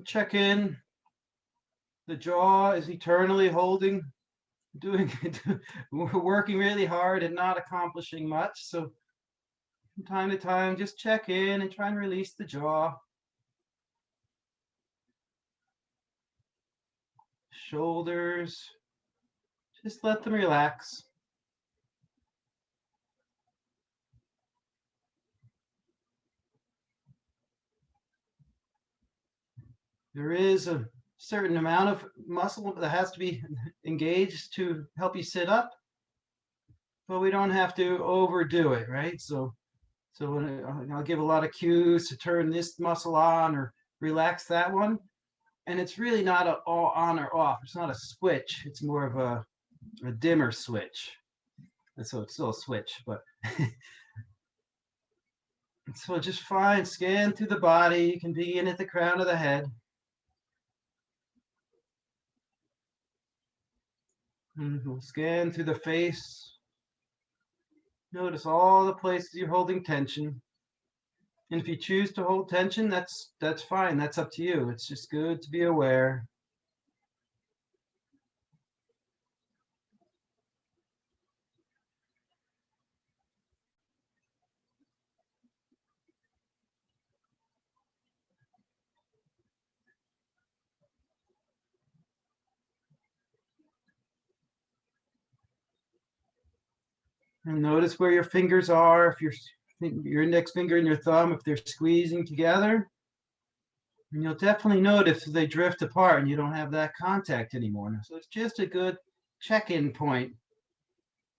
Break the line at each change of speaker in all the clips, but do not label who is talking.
Check in. The jaw is eternally holding, we're working really hard and not accomplishing much. So from time to time, just check in and try and release the jaw. Shoulders, just let them relax. There is a certain amount of muscle that has to be engaged to help you sit up, but we don't have to overdo it, right? So I'll give a lot of cues to turn this muscle on or relax that one. And it's really not all on or off. It's not a switch. It's more of a dimmer switch. And so it's still a switch, but so just fine. Scan through the body. You can begin at the crown of the head. And we'll scan through the face. Notice all the places you're holding tension. And if you choose to hold tension, that's fine. That's up to you. It's just good to be aware. And notice where your fingers are. If your index finger and your thumb, if they're squeezing together, and you'll definitely notice if they drift apart and you don't have that contact anymore. So it's just a good check-in point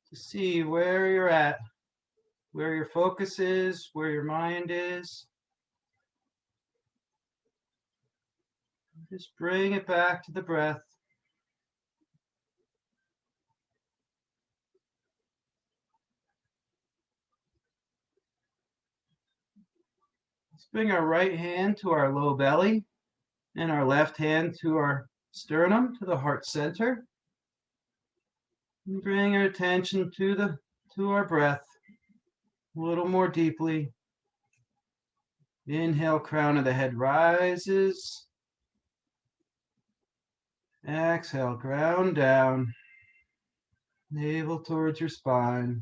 to see where you're at, where your focus is, where your mind is. Just bring it back to the breath. Let's bring our right hand to our low belly and our left hand to our sternum, to the heart center. And bring our attention to our breath a little more deeply. Inhale, crown of the head rises. Exhale, ground down. Navel towards your spine.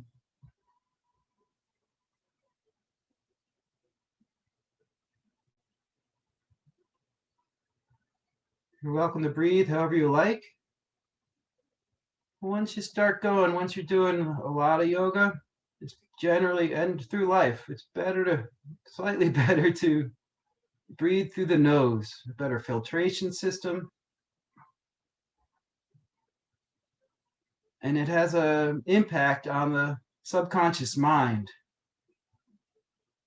You're welcome to breathe however you like. Once you start going, once you're doing a lot of yoga, it's generally, and through life, it's slightly better to breathe through the nose, a better filtration system. And it has an impact on the subconscious mind.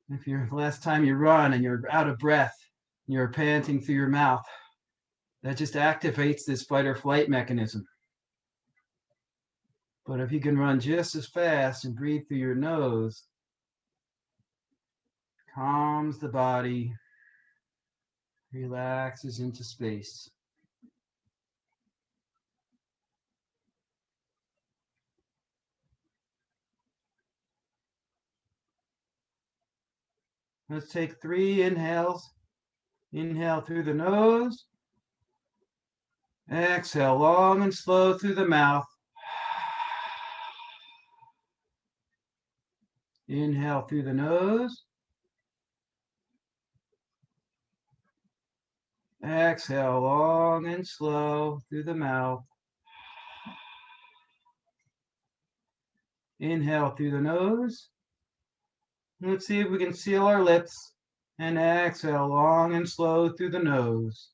If the last time you run and you're out of breath, you're panting through your mouth, that just activates this fight or flight mechanism. But if you can run just as fast and breathe through your nose, calms the body, relaxes into space. Let's take 3 inhales. Inhale through the nose. Exhale long and slow through the mouth. Inhale through the nose. Exhale long and slow through the mouth. Inhale through the nose. Let's see if we can seal our lips. And exhale long and slow through the nose.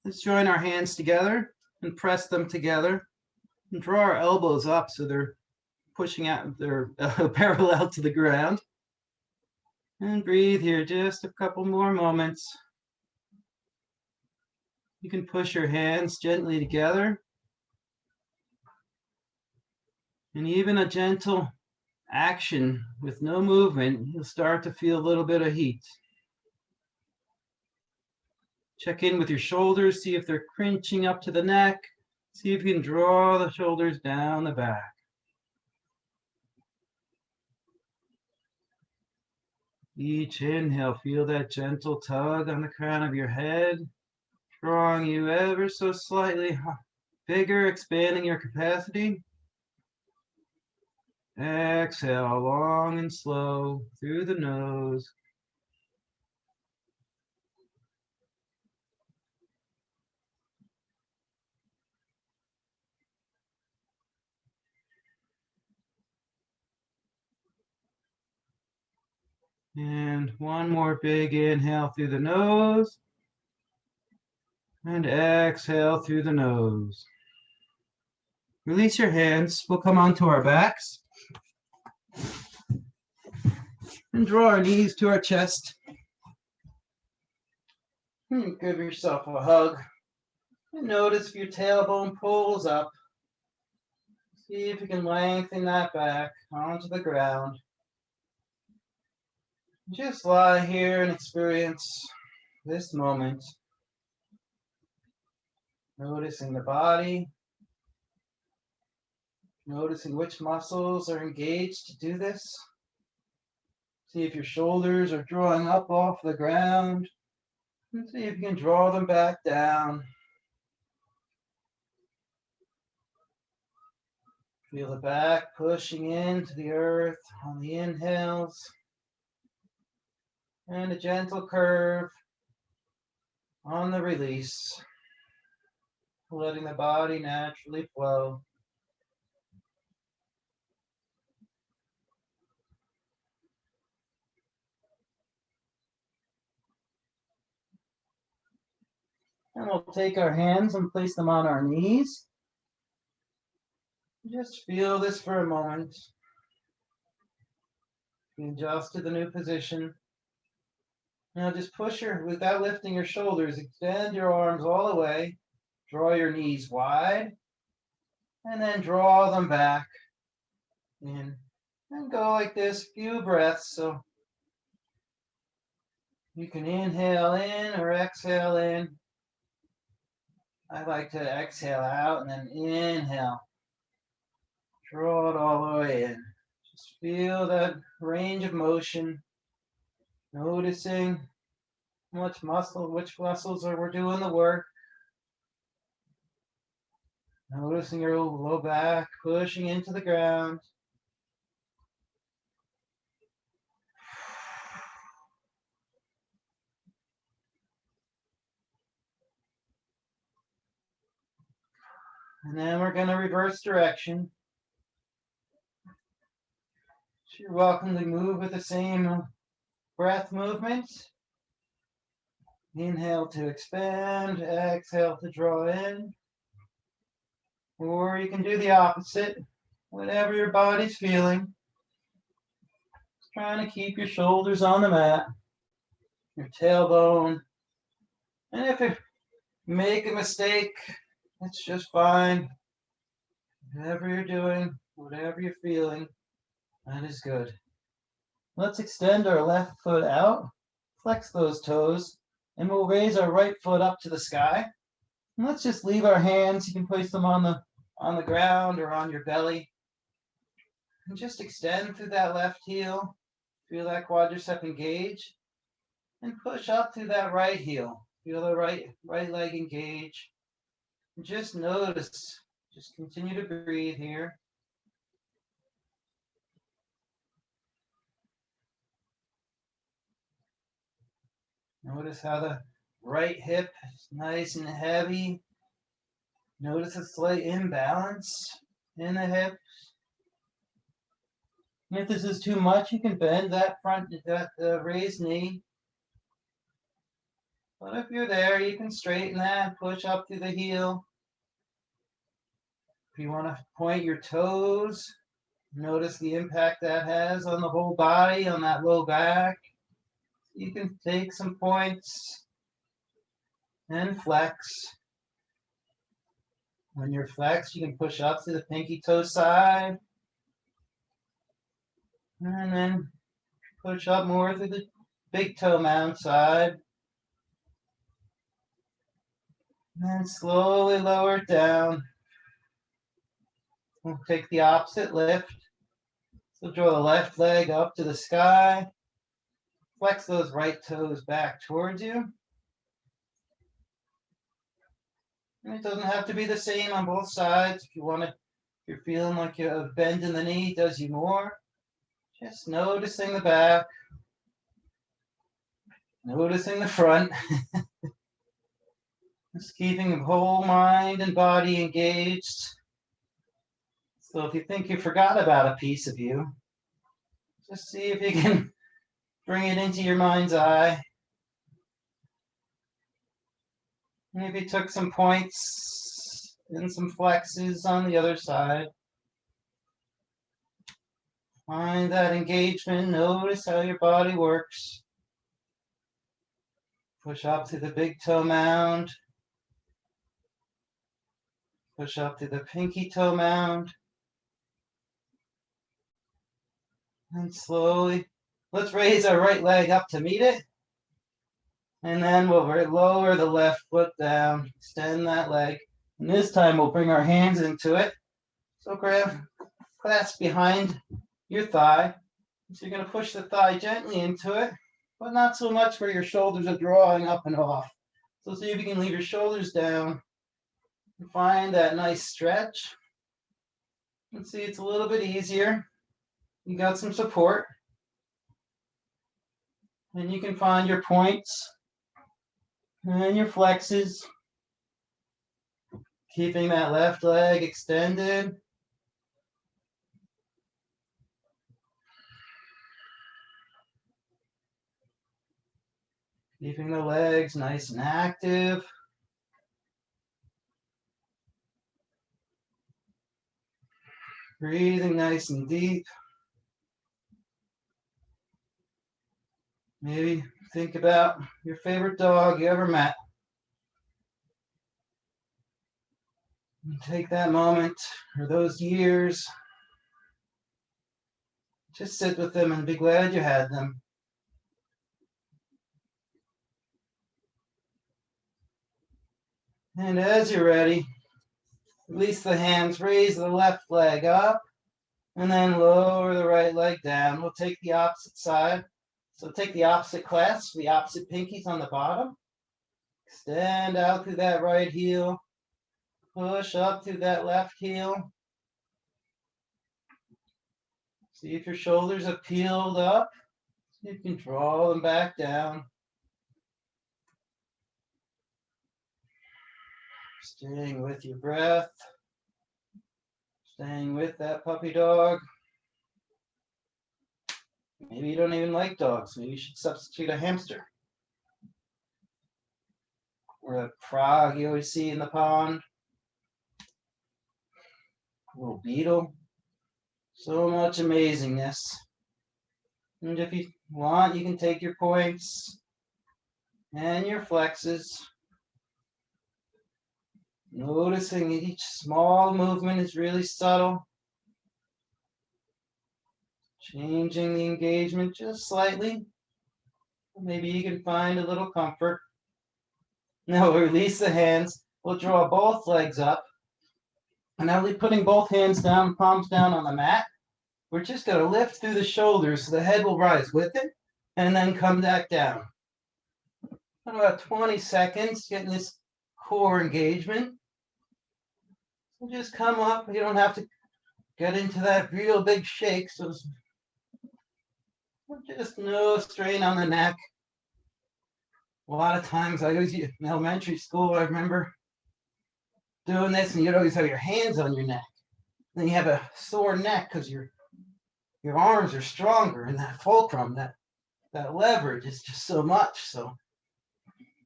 Let's join our hands together and press them together. And draw our elbows up so they're pushing out, they're parallel to the ground. And breathe here just a couple more moments. You can push your hands gently together. And even a gentle action with no movement, you'll start to feel a little bit of heat. Check in with your shoulders, see if they're crunching up to the neck. See if you can draw the shoulders down the back. Each inhale, feel that gentle tug on the crown of your head, drawing you ever so slightly bigger, expanding your capacity. Exhale long and slow through the nose. And one more big inhale through the nose. And exhale through the nose. Release your hands. We'll come onto our backs. And draw our knees to our chest. Give yourself a hug. And notice if your tailbone pulls up. See if you can lengthen that back onto the ground. Just lie here and experience this moment. Noticing the body. Noticing which muscles are engaged to do this. See if your shoulders are drawing up off the ground. And see if you can draw them back down. Feel the back pushing into the earth on the inhales. And a gentle curve on the release. Letting the body naturally flow. And we'll take our hands and place them on our knees. Just feel this for a moment. Adjust to the new position. Now just push without lifting your shoulders, extend your arms all the way. Draw your knees wide. And then draw them back in. And go like this, few breaths. So you can inhale in or exhale in. I like to exhale out and then inhale. Draw it all the way in. Just feel that range of motion. Noticing which muscles we're doing the work. Noticing your low back pushing into the ground. And then we're going to reverse direction. So you're welcome to move with the same breath movement. Inhale to expand, exhale to draw in. Or you can do the opposite, whatever your body's feeling. Just trying to keep your shoulders on the mat, your tailbone. And if you make a mistake, it's just fine. Whatever you're doing, whatever you're feeling, that is good. Let's extend our left foot out, flex those toes, and we'll raise our right foot up to the sky. And let's just leave our hands. You can place them on the ground or on your belly. And just extend through that left heel. Feel that quadricep engage. And push up through that right heel. Feel the right leg engage. And just notice. Just continue to breathe here. Notice how the right hip is nice and heavy. Notice a slight imbalance in the hips. And if this is too much, you can bend that raised knee. But if you're there, you can straighten that, push up through the heel. If you want to point your toes, notice the impact that has on the whole body, on that low back. You can take some points and flex. When you're flexed, you can push up to the pinky toe side. And then push up more through the big toe mound side. And then slowly lower it down. We'll take the opposite lift. So draw the left leg up to the sky. Flex those right toes back towards you. And it doesn't have to be the same on both sides. If you want to, if you're feeling like a bend in the knee does you more, just noticing the back, noticing the front. Just keeping the whole mind and body engaged. So if you think you forgot about a piece of you, just see if you can bring it into your mind's eye. Maybe took some points and some flexes on the other side. Find that engagement. Notice how your body works. Push up to the big toe mound. Push up to the pinky toe mound. And slowly, let's raise our right leg up to meet it. And then we'll lower the left foot down, extend that leg. And this time we'll bring our hands into it. So clasp behind your thigh. So you're going to push the thigh gently into it, but not so much where your shoulders are drawing up and off. So see if you can leave your shoulders down and find that nice stretch. And see, it's a little bit easier. You got some support. And you can find your points and your flexes. Keeping that left leg extended. Keeping the legs nice and active. Breathing nice and deep. Maybe think about your favorite dog you ever met. And take that moment or those years. Just sit with them and be glad you had them. And as you're ready, release the hands, raise the left leg up, and then lower the right leg down. We'll take the opposite side. So take the opposite clasp, the opposite pinkies on the bottom. Extend out through that right heel. Push up through that left heel. See if your shoulders have peeled up. You can draw them back down. Staying with your breath. Staying with that puppy dog. Maybe you don't even like dogs. Maybe you should substitute a hamster. Or a frog you always see in the pond. A little beetle. So much amazingness. And if you want, you can take your points and your flexes. Noticing each small movement is really subtle. Changing the engagement just slightly. Maybe you can find a little comfort. Now we'll release the hands. We'll draw both legs up. And now we're putting both hands down, palms down on the mat. We're just going to lift through the shoulders so the head will rise with it and then come back down. About 20 seconds, getting this core engagement. So just come up. You don't have to get into that real big shake. So just no strain on the neck. A lot of times, I always in elementary school, I remember doing this, and you'd always have your hands on your neck. Then you have a sore neck because your arms are stronger, and that fulcrum, that leverage is just so much. So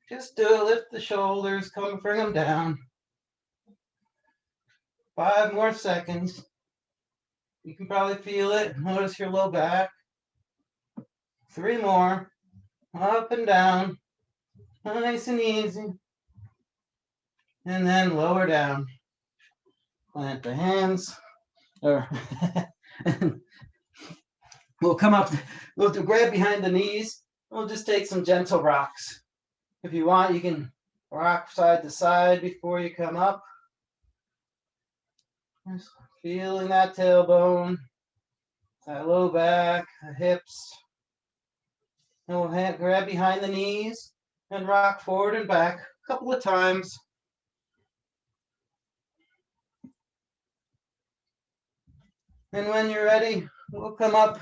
just do it. Lift the shoulders, bring them down. 5 more seconds. You can probably feel it. Notice your low back. 3 more. Up and down. Nice and easy. And then lower down. Plant the hands. Or we'll come up. We'll grab behind the knees. We'll just take some gentle rocks. If you want, you can rock side to side before you come up. Just feeling that tailbone, that low back, the hips. And we'll grab behind the knees and rock forward and back a couple of times. And when you're ready, we'll come up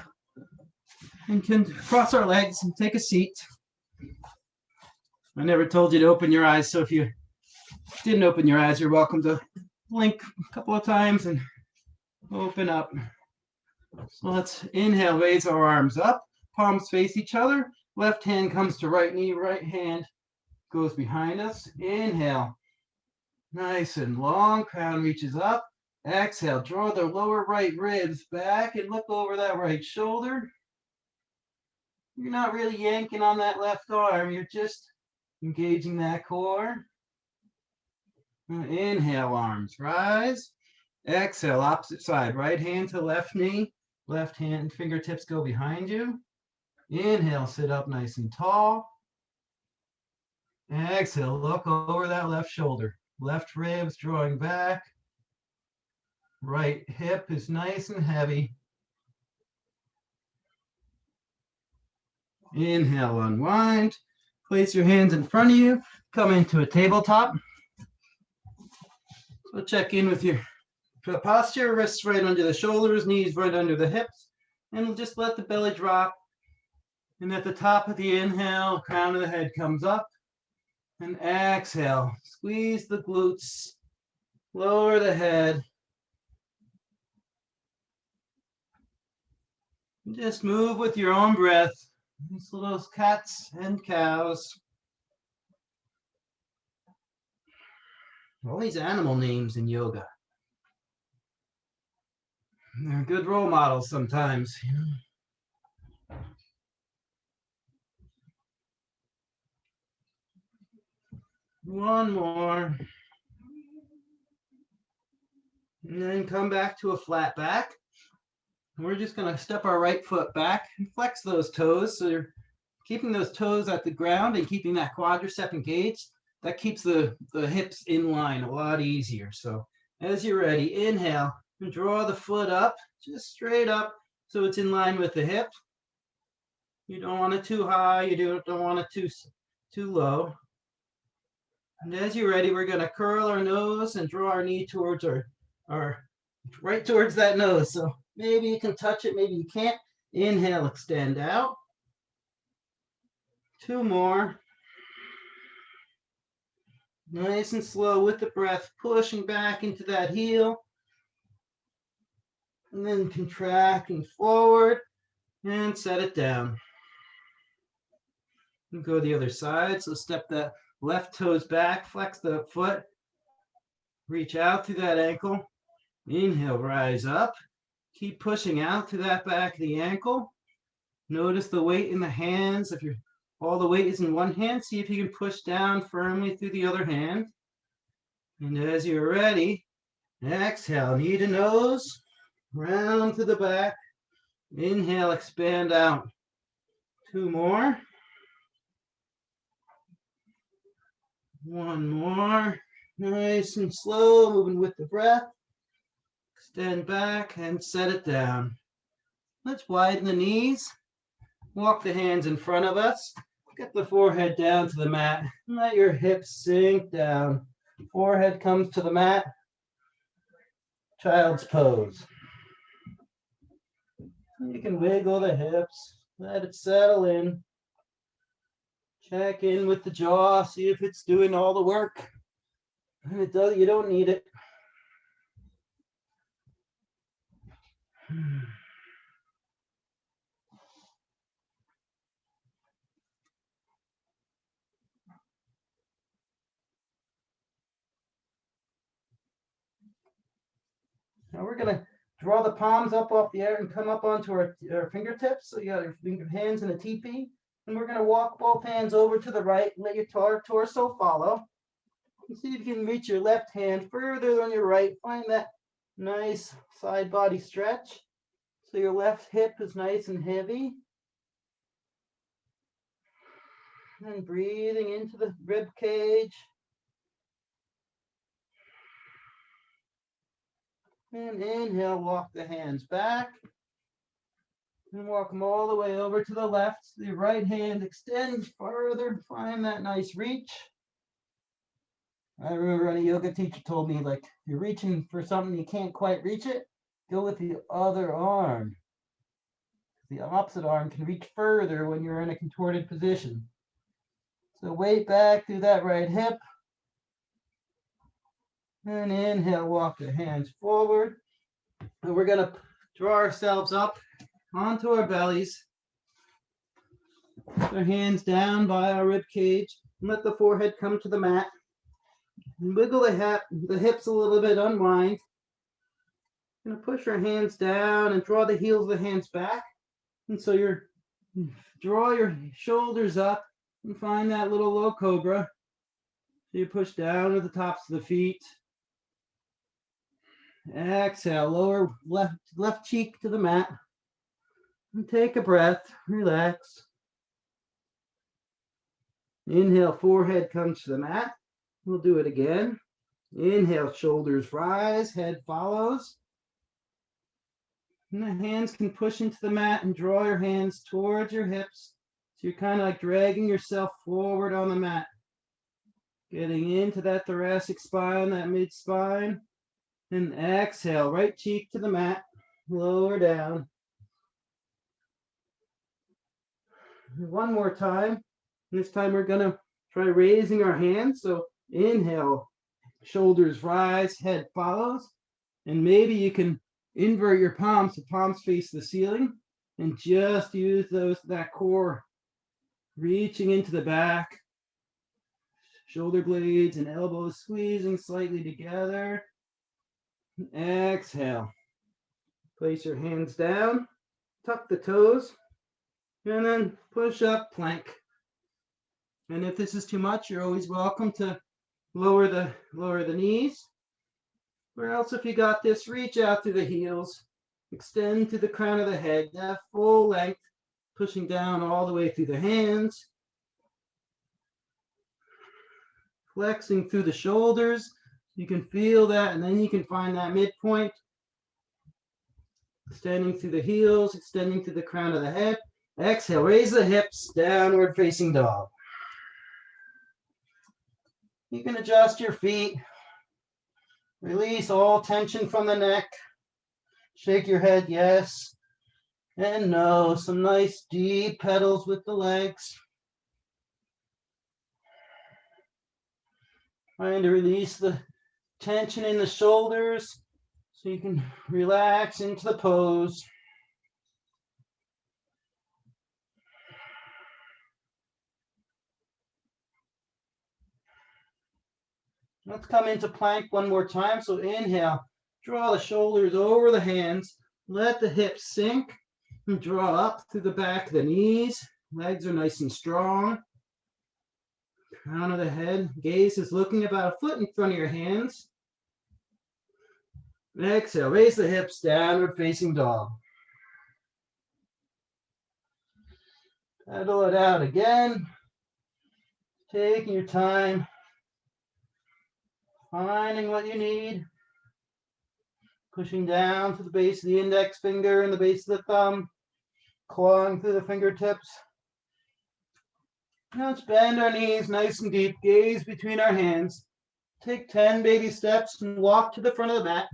and can cross our legs and take a seat. I never told you to open your eyes, so if you didn't open your eyes, you're welcome to blink a couple of times and open up. So let's inhale, raise our arms up, palms face each other. Left hand comes to right knee, right hand goes behind us. Inhale, nice and long, crown reaches up. Exhale, draw the lower right ribs back and look over that right shoulder. You're not really yanking on that left arm, you're just engaging that core. Inhale, arms rise. Exhale, opposite side, right hand to left knee. Left hand, fingertips go behind you. Inhale, sit up nice and tall. Exhale, look over that left shoulder. Left ribs drawing back. Right hip is nice and heavy. Inhale, unwind. Place your hands in front of you. Come into a tabletop. So check in with your posture. Wrists right under the shoulders, knees right under the hips. And we'll just let the belly drop. And at the top of the inhale, crown of the head comes up. And exhale, squeeze the glutes, lower the head. Just move with your own breath. These little cats and cows. All these animal names in yoga. They're good role models sometimes. One more. And then come back to a flat back. We're just going to step our right foot back and flex those toes. So you're keeping those toes at the ground and keeping that quadricep engaged. That keeps the hips in line a lot easier. So as you're ready, inhale and draw the foot up, just straight up so it's in line with the hip. You don't want it too high, you don't want it too low. And as you're ready, we're going to curl our nose and draw our knee towards our right towards that nose. So maybe you can touch it, maybe you can't. Inhale, extend out. Two more. Nice and slow with the breath, pushing back into that heel. And then contracting forward and set it down. And go the other side. So step the left toes back, flex the foot, reach out through that ankle. Inhale, rise up. Keep pushing out to that back of the ankle. Notice the weight in the hands. If all the weight is in one hand, see if you can push down firmly through the other hand. And as you're ready, exhale, knee to nose, round to the back. Inhale, expand out. Two more. One more. Nice and slow, moving with the breath. Extend back and set it down. Let's widen the knees. Walk the hands in front of us. Get the forehead down to the mat. Let your hips sink down. Forehead comes to the mat. Child's pose. You can wiggle the hips. Let it settle in. Check in with the jaw. See if it's doing all the work. And it does. You don't need it. Now we're going to draw the palms up off the air and come up onto our fingertips. So you got your hands in a teepee. And we're going to walk both hands over to the right. Let your torso follow. And see if you can reach your left hand further than your right. Find that nice side body stretch. So your left hip is nice and heavy. And breathing into the rib cage. And inhale, walk the hands back. And walk them all the way over to the left. The right hand extends further. Find that nice reach. I remember when a yoga teacher told me, like, if you're reaching for something, you can't quite reach it, go with the other arm. The opposite arm can reach further when you're in a contorted position. So weight back through that right hip. And inhale, walk the hands forward. And we're going to draw ourselves up onto our bellies. Put our hands down by our rib cage. And let the forehead come to the mat. And wiggle the hips a little bit, unwind. Going to push our hands down and draw the heels of the hands back. And so draw your shoulders up and find that little low cobra. So you push down with the tops of the feet. Exhale, lower left cheek to the mat. And take a breath, relax. Inhale, forehead comes to the mat. We'll do it again. Inhale, shoulders rise, head follows. And the hands can push into the mat and draw your hands towards your hips. So you're kind of like dragging yourself forward on the mat. Getting into that thoracic spine, that mid spine. And exhale, right cheek to the mat, lower down. One more time. This time we're going to try raising our hands. So inhale, shoulders rise, head follows. And maybe you can invert your palms so palms face the ceiling and just use that core reaching into the back. Shoulder blades and elbows squeezing slightly together. Exhale. Place your hands down, tuck the toes, and then push up plank. And if this is too much, you're always welcome to lower the knees. Or else if you got this, reach out through the heels, extend to the crown of the head, that full length, pushing down all the way through the hands. Flexing through the shoulders. You can feel that, and then you can find that midpoint. Extending through the heels, extending to the crown of the head. Exhale, raise the hips, downward facing dog. You can adjust your feet. Release all tension from the neck. Shake your head, yes and no. Some nice deep pedals with the legs. Trying to release the tension in the shoulders so you can relax into the pose. Let's come into plank one more time. So inhale, draw the shoulders over the hands, let the hips sink, and draw up through the back of the knees. Legs are nice and strong. Crown of the head, gaze is looking about a foot in front of your hands. Exhale, raise the hips, downward facing dog. Pedal it out again. Taking your time. Finding what you need. Pushing down to the base of the index finger and the base of the thumb. Clawing through the fingertips. Now let's bend our knees nice and deep. Gaze between our hands. Take 10 baby steps and walk to the front of the mat.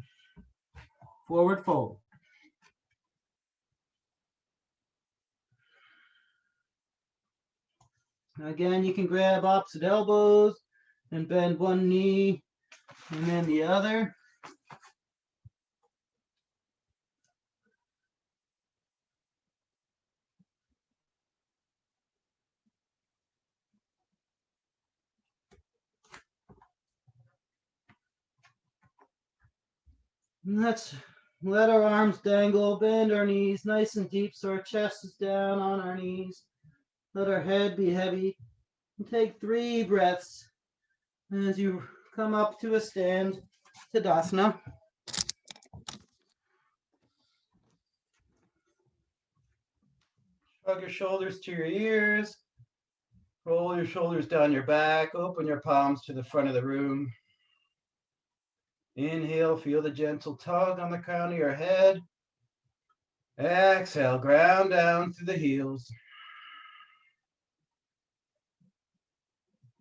Forward fold. Again, you can grab opposite elbows and bend one knee and then the other. And let's let our arms dangle, bend our knees nice and deep so our chest is down on our knees. Let our head be heavy. And take 3 breaths as you come up to a stand, Sadasana. Shrug your shoulders to your ears. Roll your shoulders down your back. Open your palms to the front of the room. Inhale, feel the gentle tug on the crown of your head. Exhale, ground down through the heels.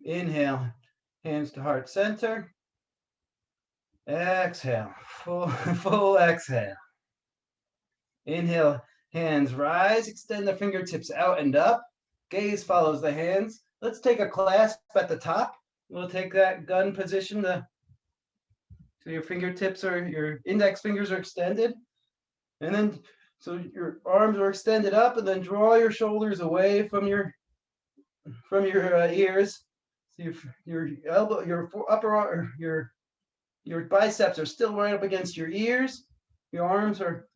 Inhale, hands to heart center. Exhale, full exhale. Inhale, hands rise, extend the fingertips out and up. Gaze follows the hands. Let's take a clasp at the top. We'll take that gun position so your fingertips or your index fingers are extended. And then, so your arms are extended up, and then draw your shoulders away from your ears. So your elbow, your upper arm, your biceps are still right up against your ears. Your arms are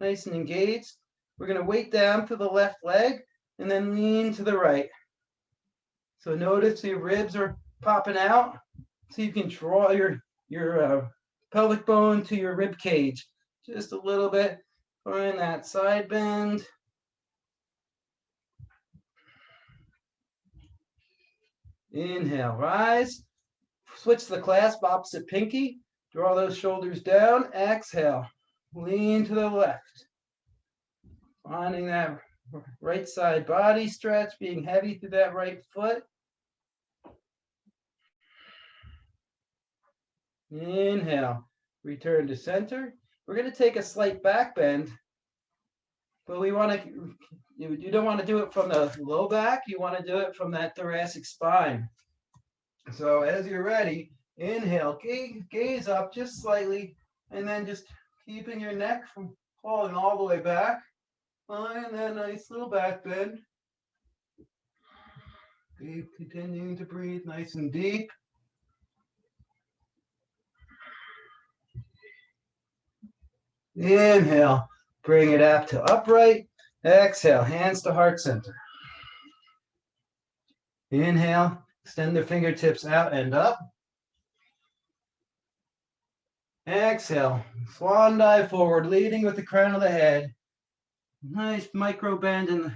nice and engaged. We're going to weight down to the left leg and then lean to the right. So notice your ribs are popping out. So you can draw your pelvic bone to your rib cage just a little bit. Find that side bend. Inhale, rise. Switch the clasp opposite pinky. Draw those shoulders down. Exhale, lean to the left. Finding that right side body stretch, being heavy through that right foot. Inhale, return to center. We're going to take a slight back bend, but you don't want to do it from the low back. You want to do it from that thoracic spine. So as you're ready, inhale, gaze up just slightly, and then just keeping your neck from falling all the way back. Find that nice little back bend. Keep continuing to breathe nice and deep. Inhale, bring it up to upright. Exhale, hands to heart center. Inhale, extend the fingertips out and up. Exhale, swan dive forward, leading with the crown of the head. Nice micro bend in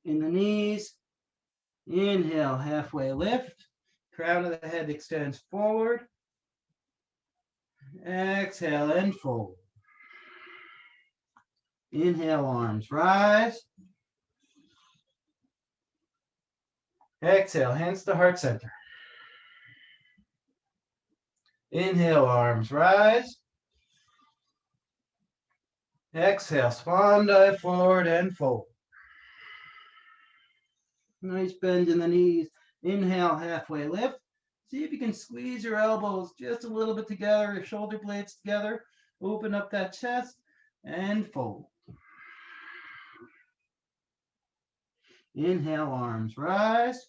the knees. Inhale, halfway lift. Crown of the head extends forward. Exhale and fold. Inhale, arms rise. Exhale, hands to heart center. Inhale, arms rise. Exhale, swan dive forward and fold. Nice bend in the knees. Inhale, halfway lift. See if you can squeeze your elbows just a little bit together, your shoulder blades together. Open up that chest and fold. Inhale, arms rise.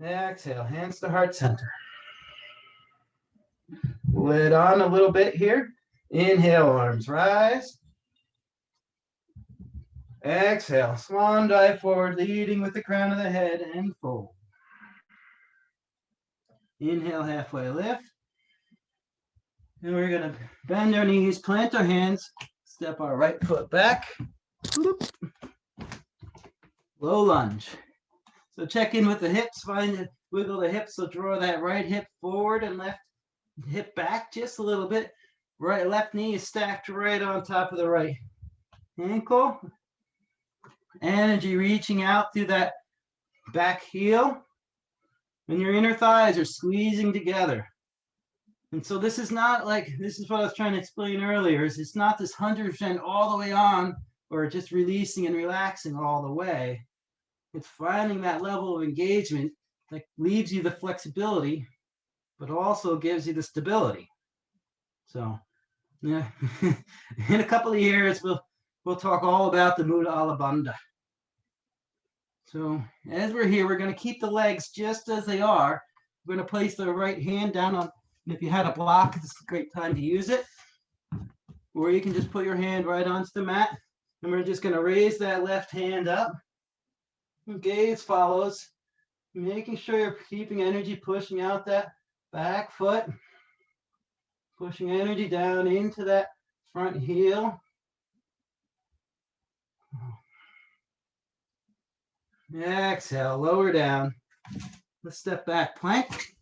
Exhale, hands to heart center. Lid on a little bit here. Inhale, arms rise. Exhale, swan dive forward, leading with the crown of the head and fold. Inhale, halfway lift. And we're going to bend our knees, plant our hands, step our right foot back. Low lunge. So check in with the hips, find it, wiggle the hips, so draw that right hip forward and left hip back just a little bit. Right, left knee is stacked right on top of the right ankle. Energy reaching out through that back heel. And your inner thighs are squeezing together. And so this is not like, this is what I was trying to explain earlier, is it's not this 100% all the way on, or just releasing and relaxing all the way. It's finding that level of engagement that leaves you the flexibility, but also gives you the stability. So, yeah, in a couple of years, we'll talk all about the Mula Ala Bandha. So as we're here, we're going to keep the legs just as they are. We're going to place the right hand down on, if you had a block, this is a great time to use it. Or you can just put your hand right onto the mat. And we're just going to raise that left hand up. Gaze follows, making sure you're keeping energy, pushing out that back foot, pushing energy down into that front heel. Exhale, lower down. Let's step back, plank.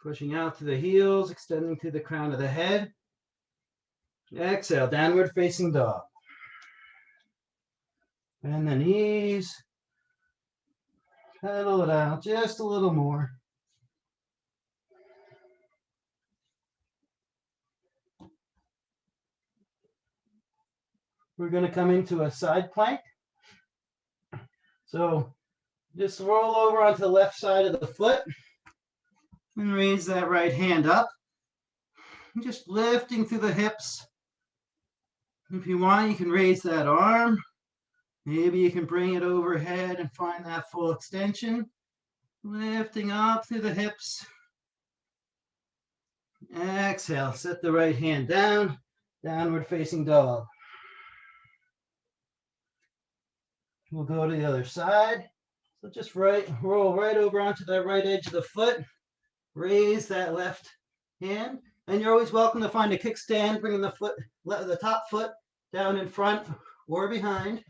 Pushing out to the heels, extending to the crown of the head. Exhale, downward facing dog. And the knees. Pedal it out just a little more. We're going to come into a side plank. So just roll over onto the left side of the foot and raise that right hand up. And just lifting through the hips. If you want, you can raise that arm. Maybe you can bring it overhead and find that full extension. Lifting up through the hips. Exhale, set the right hand down, downward facing dog. We'll go to the other side. So just roll right over onto that right edge of the foot. Raise that left hand. And you're always welcome to find a kickstand, bringing the top foot down in front or behind.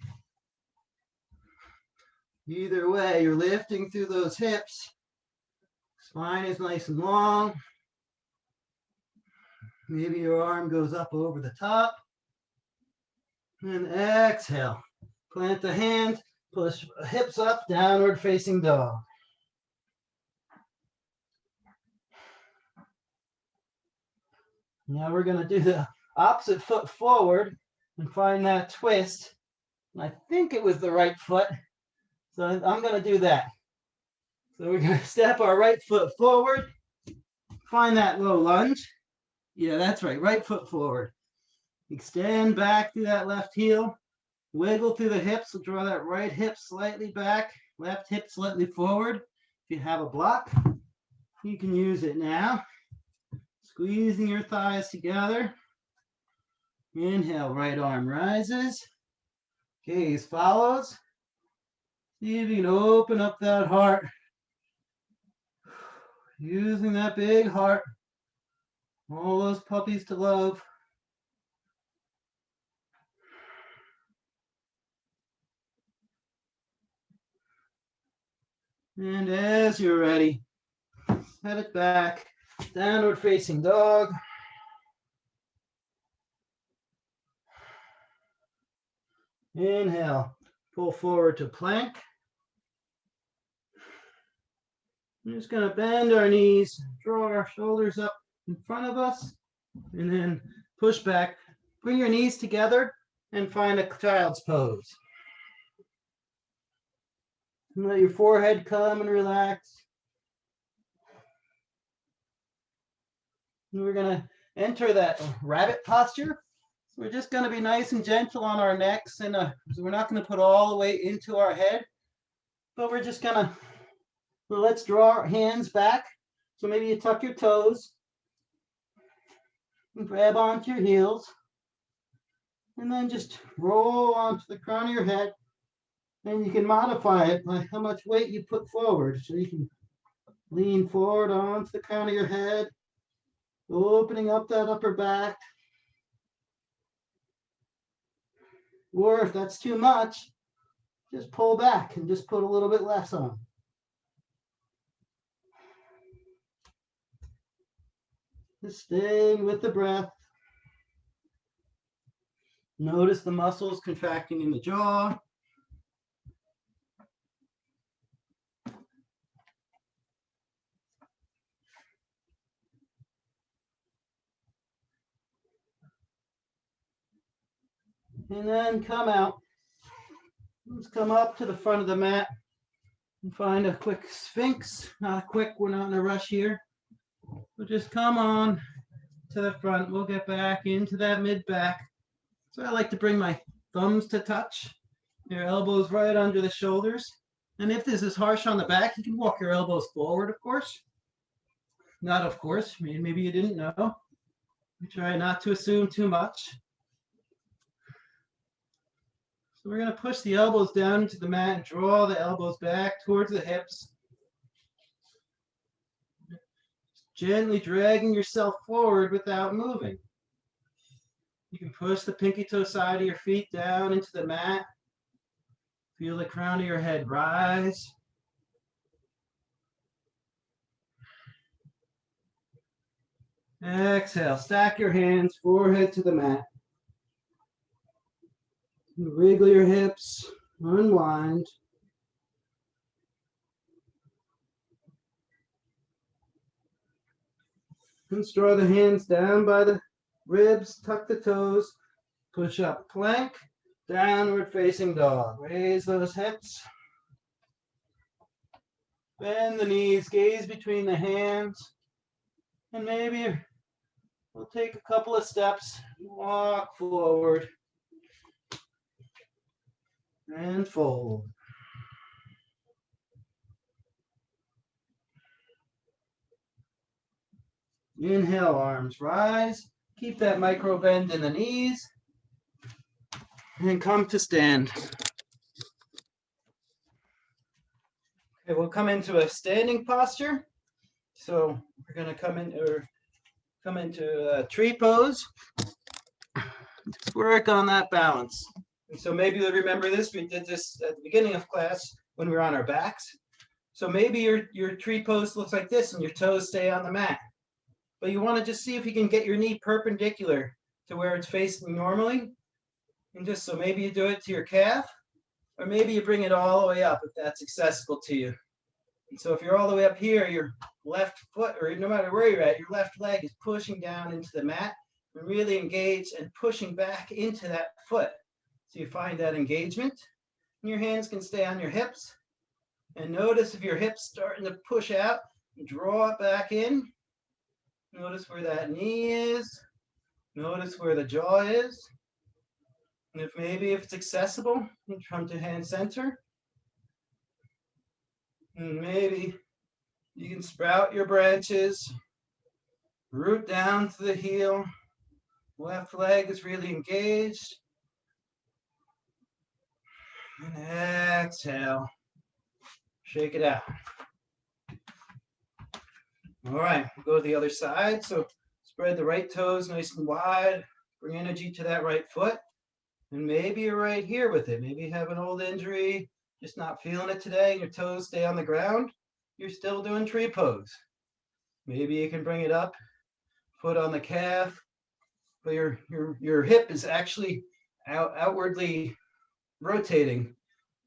Either way, you're lifting through those hips. Spine is nice and long. Maybe your arm goes up over the top. And exhale. Plant the hand, push hips up, downward facing dog. Now we're going to do the opposite foot forward and find that twist. And I think it was the right foot, so I'm going to do that. So we're going to step our right foot forward, find that low lunge. Yeah, that's right, right foot forward. Extend back through that left heel. Wiggle through the hips, so draw that right hip slightly back, left hip slightly forward. If you have a block, you can use it now. Squeezing your thighs together. Inhale, right arm rises. Gaze follows. See if you can open up that heart. Using that big heart. All those puppies to love. And as you're ready, set it back, downward facing dog. Inhale, pull forward to plank. I'm just going to bend our knees, draw our shoulders up in front of us, and then push back. Bring your knees together and find a child's pose. And let your forehead come and relax. And we're going to enter that rabbit posture. So we're just going to be nice and gentle on our necks, and so we're not going to put all the way into our head, but we're just going to, let's draw our hands back. So maybe you tuck your toes and grab onto your heels, and then just roll onto the crown of your head. And you can modify it by how much weight you put forward. So you can lean forward onto the crown of your head, opening up that upper back. Or if that's too much, just pull back and just put a little bit less on. Just staying with the breath. Notice the muscles contracting in the jaw. And then come out. Let's come up to the front of the mat and find a quick sphinx. Not quick, we're not in a rush here. But just come on to the front. We'll get back into that mid back. So I like to bring my thumbs to touch. Your elbows right under the shoulders. And if this is harsh on the back, you can walk your elbows forward, of course. Not of course, maybe you didn't know. We try not to assume too much. So we're going to push the elbows down into the mat and draw the elbows back towards the hips. Gently dragging yourself forward without moving. You can push the pinky toe side of your feet down into the mat. Feel the crown of your head rise. Exhale, stack your hands, forehead to the mat. Wriggle your hips, unwind. And draw the hands down by the ribs, tuck the toes, push up plank, downward facing dog. Raise those hips. Bend the knees, gaze between the hands, and maybe we'll take a couple of steps, walk forward, and fold. Inhale, arms rise. Keep that micro bend in the knees. And come to stand. Okay, we'll come into a standing posture. So we're going to come into a tree pose. Just work on that balance. And so maybe you'll remember this. We did this at the beginning of class when we were on our backs. So maybe your tree pose looks like this and your toes stay on the mat. But you want to just see if you can get your knee perpendicular to where it's facing normally. And just so maybe you do it to your calf, or maybe you bring it all the way up if that's accessible to you. And so if you're all the way up here, your left foot, or no matter where you're at, your left leg is pushing down into the mat and really engaged and pushing back into that foot. So you find that engagement. And your hands can stay on your hips. And notice if your hips starting to push out, draw it back in. Notice where that knee is. Notice where the jaw is. And if it's accessible, you come to hand center. And maybe you can sprout your branches, root down to the heel. Left leg is really engaged. And exhale. Shake it out. All right, we'll go to the other side. So spread the right toes nice and wide. Bring energy to that right foot. And maybe you're right here with it. Maybe you have an old injury, just not feeling it today, and your toes stay on the ground. You're still doing tree pose. Maybe you can bring it up, foot on the calf, but your hip is actually outwardly rotating.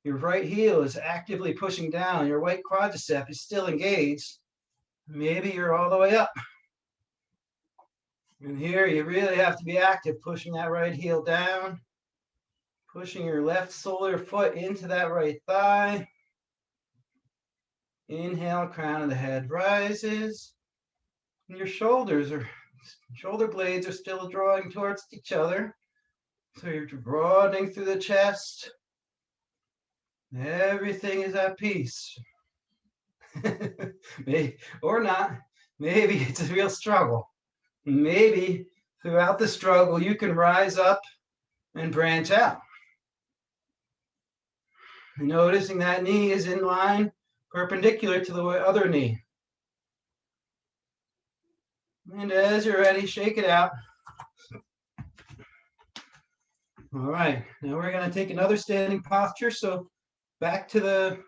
Your right heel is actively pushing down. Your right quadricep is still engaged. Maybe you're all the way up. And here you really have to be active, pushing that right heel down, pushing your left solar foot into that right thigh. Inhale, crown of the head rises. And your shoulder blades are still drawing towards each other. So you're broadening through the chest. Everything is at peace. Maybe, or not. Maybe it's a real struggle. Maybe throughout the struggle, you can rise up and branch out. Noticing that knee is in line, perpendicular to the other knee. And as you're ready, shake it out. All right, now we're going to take another standing posture. So back to the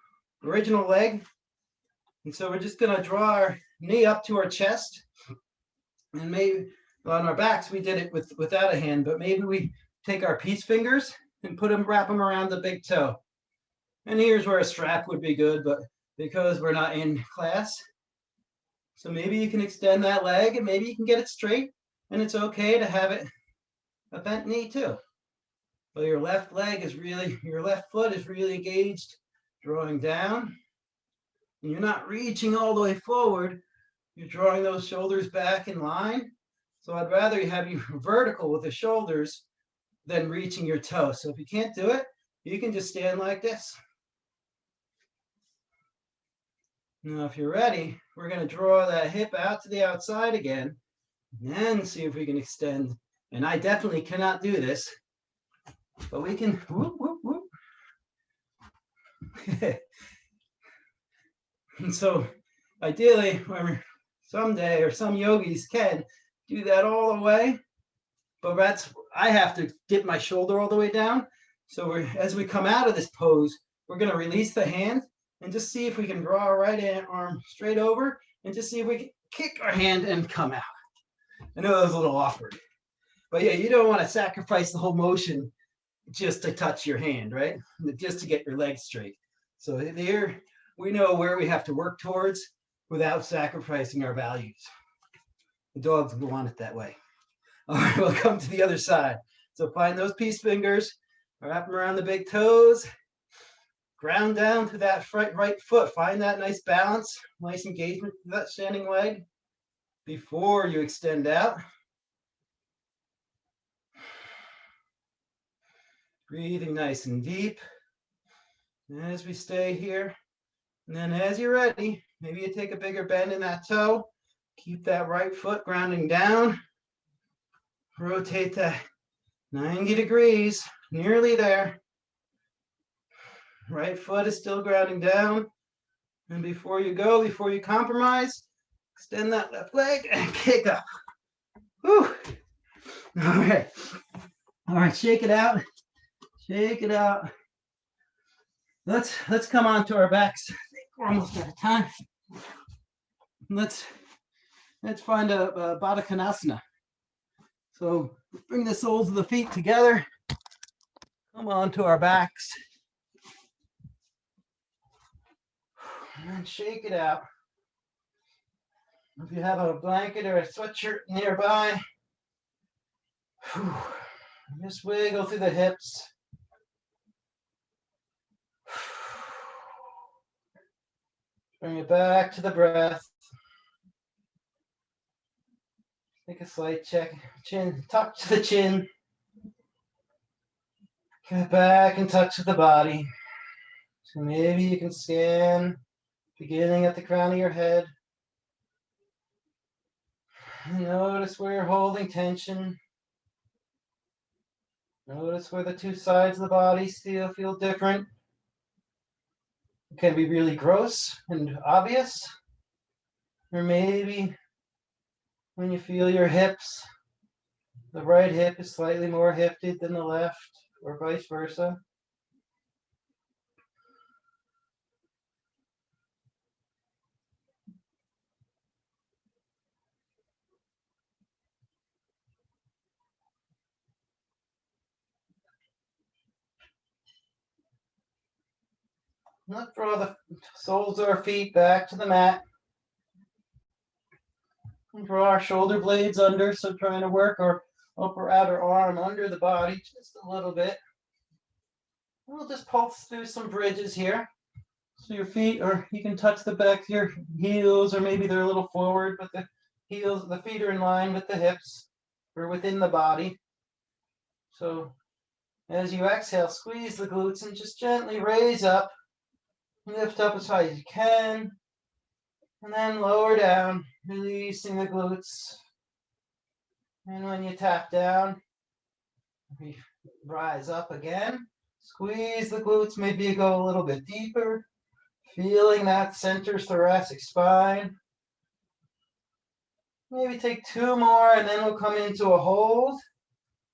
original leg. And so we're just going to draw our knee up to our chest. And maybe on our backs, we did it without a hand, but maybe we take our peace fingers and wrap them around the big toe. And here's where a strap would be good, but because we're not in class, so maybe you can extend that leg and maybe you can get it straight, and it's okay to have it a bent knee too. But your left foot is really engaged, drawing down, and you're not reaching all the way forward. You're drawing those shoulders back in line. So I'd rather have you vertical with the shoulders than reaching your toes. So if you can't do it, you can just stand like this. Now, if you're ready, we're going to draw that hip out to the outside again, and then see if we can extend. And I definitely cannot do this, but we can. Whoop, whoop, whoop. And so, ideally, someday or some yogis can do that all the way, but I have to dip my shoulder all the way down. So as we come out of this pose, we're going to release the hand and just see if we can draw our right arm straight over and just see if we can kick our hand and come out. I know that was a little awkward, but yeah, you don't want to sacrifice the whole motion just to touch your hand, right? Just to get your legs straight. So there, we know where we have to work towards without sacrificing our values. The dogs will want it that way. All right, we'll come to the other side. So find those peace fingers, wrap them around the big toes, ground down to that right foot. Find that nice balance, nice engagement with that standing leg before you extend out. Breathing nice and deep as we stay here. And then as you're ready, maybe you take a bigger bend in that toe. Keep that right foot grounding down. Rotate that 90 degrees, nearly there. Right foot is still grounding down. And before you go, before you compromise, extend that left leg and kick up. Whew. All right. All right, shake it out. Shake it out. Let's come on to our backs. I think we're almost out of time. Let's find a Badakanasana. So bring the soles of the feet together. Come on to our backs. And shake it out. If you have a blanket or a sweatshirt nearby, just wiggle through the hips. Bring it back to the breath. Take a slight check. Chin, tuck to the chin. Get back in touch with the body. So maybe you can scan, beginning at the crown of your head. Notice where you're holding tension. Notice where the two sides of the body still feel different. It can be really gross and obvious. Or maybe when you feel your hips, the right hip is slightly more lifted than the left, or vice versa. Let's draw the soles of our feet back to the mat. And draw our shoulder blades under, so trying to work our upper outer arm under the body just a little bit. We'll just pulse through some bridges here. So your feet, or you can touch the back of your heels, or maybe they're a little forward, but the heels, the feet are in line with the hips or within the body. So as you exhale, squeeze the glutes and just gently raise up. Lift up as high as you can, and then lower down, releasing the glutes. And when you tap down, rise up again. Squeeze the glutes, maybe you go a little bit deeper, feeling that center thoracic spine. Maybe take two more, and then we'll come into a hold.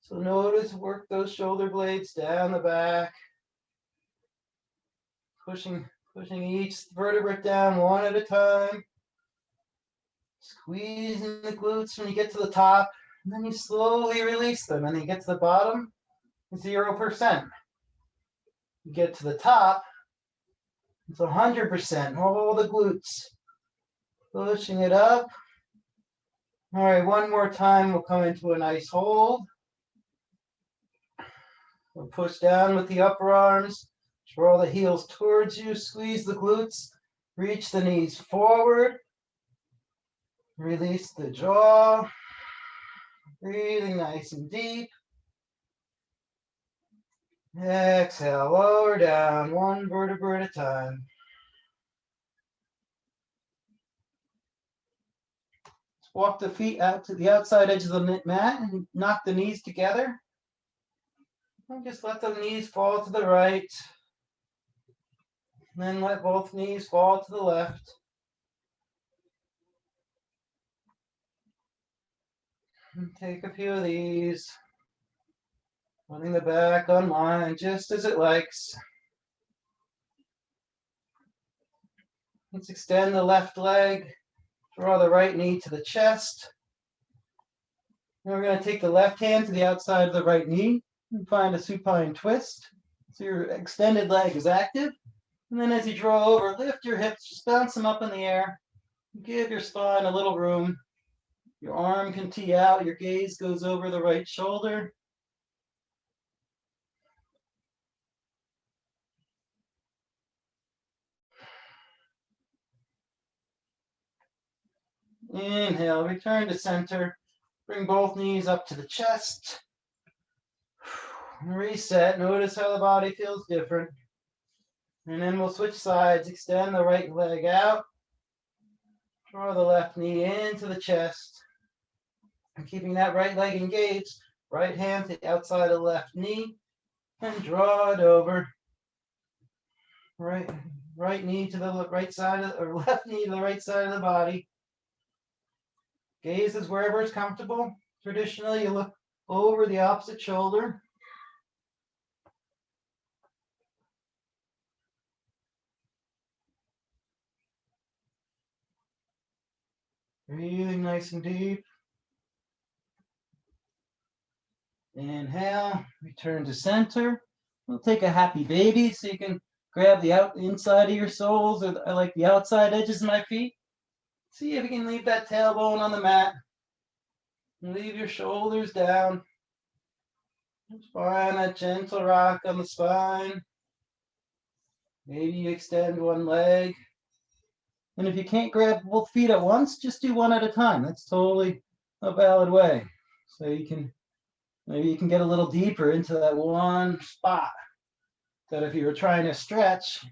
So notice, work those shoulder blades down the back, pushing each vertebrae down one at a time. Squeezing the glutes when you get to the top, and then you slowly release them, and you get to the bottom, 0%. You get to the top, it's 100%, all the glutes. Pushing it up. All right, one more time, we'll come into a nice hold. We'll push down with the upper arms. Draw the heels towards you, squeeze the glutes, reach the knees forward, release the jaw, breathing nice and deep. Exhale, lower down, one vertebra at a time. Walk the feet out to the outside edge of the mat and knock the knees together. And just let the knees fall to the right. Then let both knees fall to the left. And take a few of these. Putting the back on line just as it likes. Let's extend the left leg. Draw the right knee to the chest. Now we're going to take the left hand to the outside of the right knee and find a supine twist. So your extended leg is active. And then as you draw over, lift your hips, just bounce them up in the air. Give your spine a little room. Your arm can tee out, your gaze goes over the right shoulder. Inhale, return to center. Bring both knees up to the chest. Reset, notice how the body feels different. And then we'll switch sides, extend the right leg out. Draw the left knee into the chest. And keeping that right leg engaged, right hand to the outside of the left knee. And draw it over. Right knee to the right side of, or left knee to the right side of the body. Gaze is wherever it's comfortable. Traditionally, you look over the opposite shoulder. Breathing nice and deep. Inhale, return to center. We'll take a happy baby so you can grab the inside of your soles, or I like the outside edges of my feet. See if you can leave that tailbone on the mat. Leave your shoulders down. Just find that gentle rock on the spine. Maybe you extend one leg. And if you can't grab both feet at once, just do one at a time. That's totally a valid way. So maybe you can get a little deeper into that one spot. That if you were trying to stretch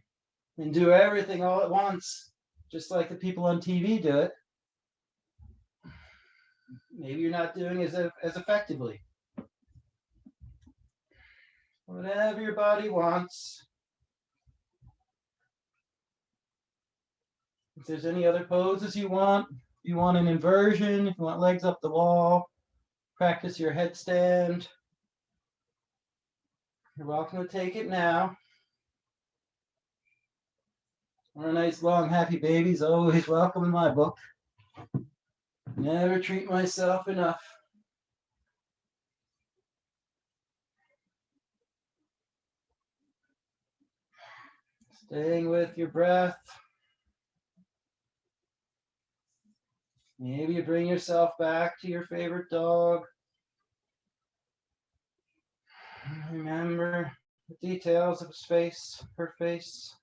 and do everything all at once, just like the people on TV do it, maybe you're not doing as effectively. Whatever your body wants. If there's any other poses you want, if you want an inversion, if you want legs up the wall, practice your headstand. You're welcome to take it now. Or a nice long happy baby's always welcome in my book. Never treat myself enough. Staying with your breath. Maybe you bring yourself back to your favorite dog. Remember the details of his face, her face.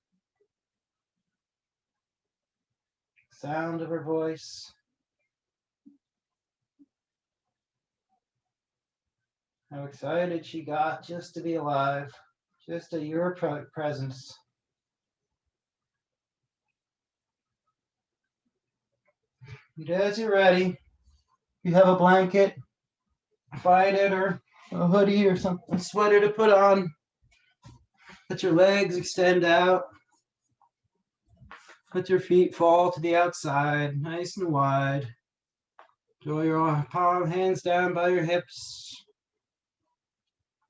Sound of her voice. How excited she got just to be alive, just at your presence. And as you're ready, if you have a blanket, find it, or a hoodie or something, a sweater to put on. Let your legs extend out. Let your feet fall to the outside, nice and wide. Draw your hands down by your hips.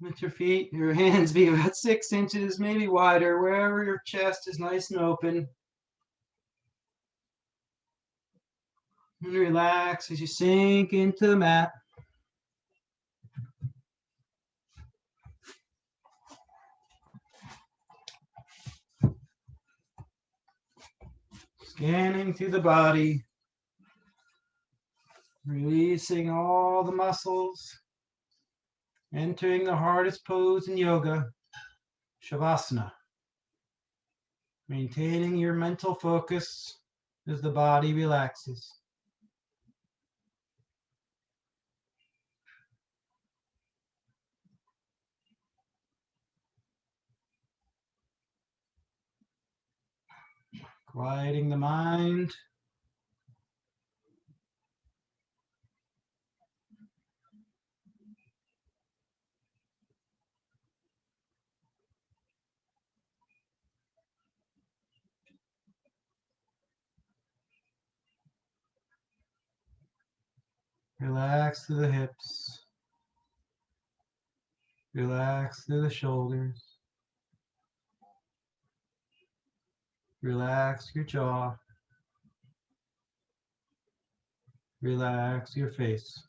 Let your hands be about 6 inches, maybe wider, wherever your chest is nice and open. And relax as you sink into the mat. Scanning through the body, releasing all the muscles, entering the hardest pose in yoga, Shavasana. Maintaining your mental focus as the body relaxes. Quieting the mind. Relax through the hips. Relax through the shoulders. Relax your jaw. Relax your face.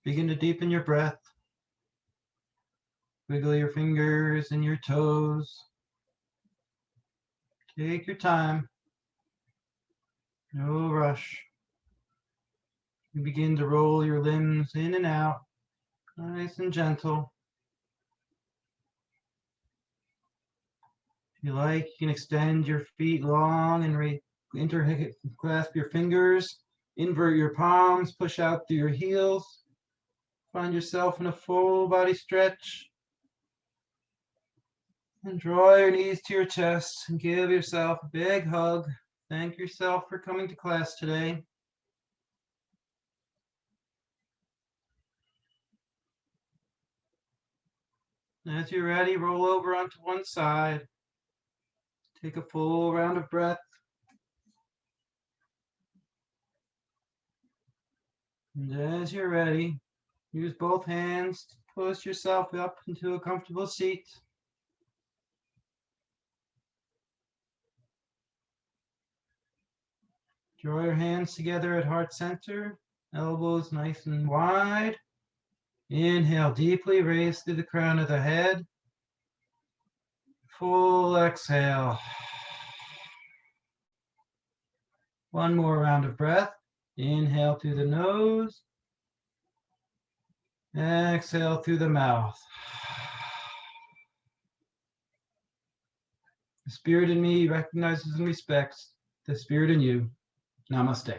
Begin to deepen your breath. Wiggle your fingers and your toes. Take your time. No rush. You begin to roll your limbs in and out, nice and gentle. If you like, you can extend your feet long and interclasp your fingers, invert your palms, push out through your heels. Find yourself in a full body stretch. And draw your knees to your chest and give yourself a big hug. Thank yourself for coming to class today. As you're ready, roll over onto one side. Take a full round of breath. And as you're ready, use both hands to push yourself up into a comfortable seat. Draw your hands together at heart center, elbows nice and wide. Inhale deeply, raise through the crown of the head. Full exhale. One more round of breath. Inhale through the nose. Exhale through the mouth. The spirit in me recognizes and respects the spirit in you. Namaste.